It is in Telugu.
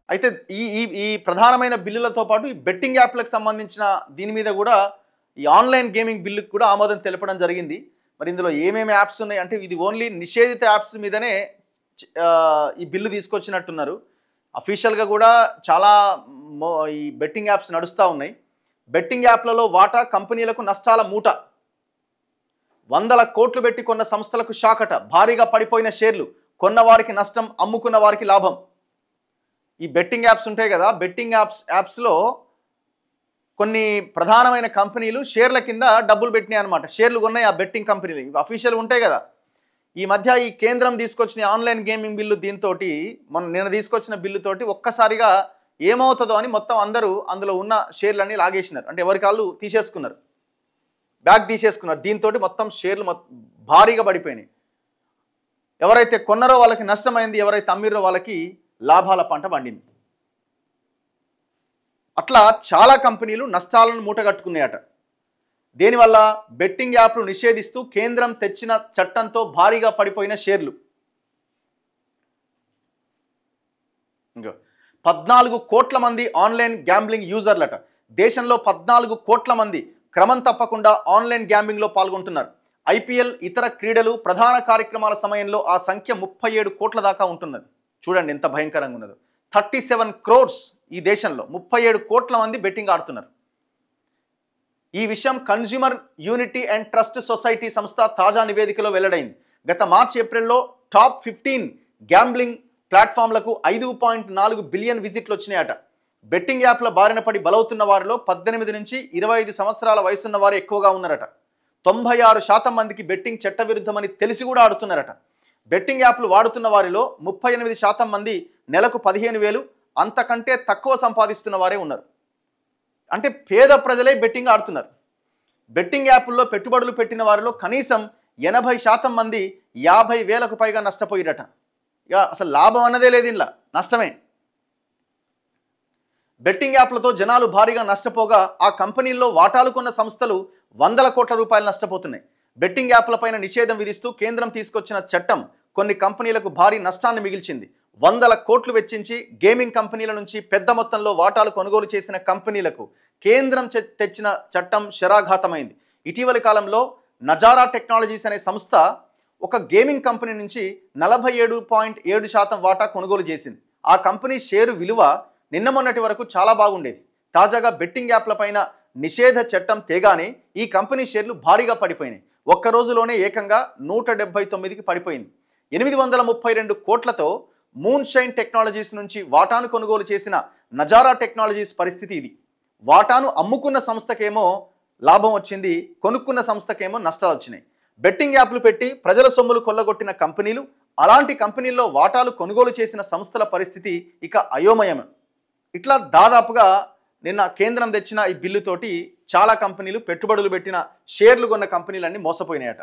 అయితే ఈ ఈ ఈ ప్రధానమైన బిల్లులతో పాటు ఈ బెట్టింగ్ యాప్లకు సంబంధించిన దీని మీద కూడా ఈ ఆన్లైన్ గేమింగ్ బిల్లుకు కూడా ఆమోదం తెలపడం జరిగింది. మరి ఇందులో ఏమేమి యాప్స్ ఉన్నాయి అంటే ఇది ఓన్లీ నిషేధిత యాప్స్ మీదనే ఈ బిల్లు తీసుకొచ్చినట్టున్నారు. అఫీషియల్గా కూడా చాలా ఈ బెట్టింగ్ యాప్స్ నడుస్తూ ఉన్నాయి. బెట్టింగ్ యాప్లలో వాటా కంపెనీలకు నష్టాల మూట, 100 కోట్లు పెట్టి కొన్న సంస్థలకు షాకట, భారీగా పడిపోయిన షేర్లు, కొన్న వారికి నష్టం, అమ్ముకున్న వారికి లాభం. ఈ బెట్టింగ్ యాప్స్ ఉంటాయి కదా, బెట్టింగ్ యాప్స్లో కొన్ని ప్రధానమైన కంపెనీలు షేర్ల కింద డబ్బులు పెట్టినాయి అనమాట. షేర్లు కొన్నాయి ఆ బెట్టింగ్ కంపెనీలు, ఇవి అఫీషియల్ ఉంటాయి కదా. ఈ మధ్య ఈ కేంద్రం తీసుకొచ్చిన ఆన్లైన్ గేమింగ్ బిల్లు దీంతో నేను తీసుకొచ్చిన బిల్లుతోటి ఒక్కసారిగా ఏమవుతుందో అని మొత్తం అందరూ అందులో ఉన్న షేర్లన్నీ లాగేసినారు. అంటే ఎవరికి వాళ్ళు తీసేసుకున్నారు, బ్యాగ్ తీసేసుకున్నారు. దీంతో మొత్తం షేర్లు భారీగా పడిపోయినాయి. ఎవరైతే కొన్నారో వాళ్ళకి నష్టమైంది, ఎవరైతే అమ్మిరో వాళ్ళకి లాభాల పంట పండింది. అట్లా చాలా కంపెనీలు నష్టాలను మూటగట్టుకున్నాయట. దేనివల్ల? బెట్టింగ్ యాప్లు నిషేధిస్తూ కేంద్రం తెచ్చిన చట్టంతో భారీగా పడిపోయిన షేర్లు. 14 కోట్ల మంది ఆన్లైన్ గ్యాంబ్లింగ్ యూజర్లట. దేశంలో 14 కోట్ల మంది క్రమం తప్పకుండా ఆన్లైన్ గ్యాంబ్లింగ్లో పాల్గొంటున్నారు. ఐపీఎల్, ఇతర క్రీడలు, ప్రధాన కార్యక్రమాల సమయంలో ఆ సంఖ్య 37 కోట్ల దాకా ఉంటున్నది. చూడండి ఎంత భయంకరంగా ఉన్నదో. 37 crores ఈ దేశంలో 37 కోట్ల మంది బెట్టింగ్ ఆడుతున్నారు. ఈ విషయం consumer unity and trust society సంస్థ తాజా నివేదికలో వెల్లడైంది. గత మార్చి ఏప్రిల్లో టాప్ 15 గ్యాంబ్లింగ్ ప్లాట్ఫామ్లకు 5.4 బిలియన్ విజిట్లు వచ్చినాయట. బెట్టింగ్ యాప్ల బారిన పడి బలవుతున్న వారిలో 18 నుంచి 25 సంవత్సరాల వయసున్న వారు ఎక్కువగా ఉన్నారట. 96% మందికి బెట్టింగ్ చట్టవిరుద్ధమని తెలిసి కూడా ఆడుతున్నారట. బెట్టింగ్ యాప్లు వాడుతున్న వారిలో 38% మంది నెలకు 15,000 అంతకంటే తక్కువ సంపాదిస్తున్న వారే ఉన్నారు. అంటే పేద ప్రజలే బెట్టింగ్ ఆడుతున్నారు. బెట్టింగ్ యాప్ల్లో పెట్టుబడులు పెట్టిన వారిలో కనీసం 80% మంది 50,000కు పైగా నష్టపోయిరట. ఇక అసలు లాభం అన్నదే లేదు, ఇలా నష్టమే. బెట్టింగ్ యాప్లతో జనాలు భారీగా నష్టపోగా ఆ కంపెనీల్లో వాటాలు కొన్న సంస్థలు 100 కోట్ల రూపాయలు నష్టపోతున్నాయి. బెట్టింగ్ యాప్లపైన నిషేధం విధిస్తూ కేంద్రం తీసుకొచ్చిన చట్టం కొన్ని కంపెనీలకు భారీ నష్టాన్ని మిగిల్చింది. 100 కోట్లు వెచ్చించి గేమింగ్ కంపెనీల నుంచి పెద్ద మొత్తంలో వాటాలు కొనుగోలు చేసిన కంపెనీలకు కేంద్రం తెచ్చిన చట్టం శరాఘాతమైంది. ఇటీవలి కాలంలో నజారా టెక్నాలజీస్ అనే సంస్థ ఒక గేమింగ్ కంపెనీ నుంచి 47.7% వాటా కొనుగోలు చేసింది. ఆ కంపెనీ షేరు విలువ నిన్న మొన్నటి వరకు చాలా బాగుండేది. తాజాగా బెట్టింగ్ యాప్లపైన నిషేధ చట్టం తేగానే ఈ కంపెనీ షేర్లు భారీగా పడిపోయినాయి. ఒక్క రోజులోనే ఏకంగా 179కి పడిపోయింది. 832 కోట్లతో మూన్ షైన్ టెక్నాలజీస్ నుంచి వాటాను కొనుగోలు చేసిన నజారా టెక్నాలజీస్ పరిస్థితి ఇది. వాటాను అమ్ముకున్న సంస్థకేమో లాభం వచ్చింది, కొనుక్కున్న సంస్థకేమో నష్టాలు వచ్చినాయి. బెట్టింగ్ యాప్లు పెట్టి ప్రజల సొమ్ములు కొల్లగొట్టిన కంపెనీలు, అలాంటి కంపెనీల్లో వాటాలు కొనుగోలు చేసిన సంస్థల పరిస్థితి ఇక అయోమయం. ఇట్లా దాదాపుగా నిన్న కేంద్రం తెచ్చిన ఈ బిల్లుతోటి చాలా కంపెనీలు, పెట్టుబడులు పెట్టిన షేర్లు కొన్న కంపెనీలన్నీ మోసపోయినాయట.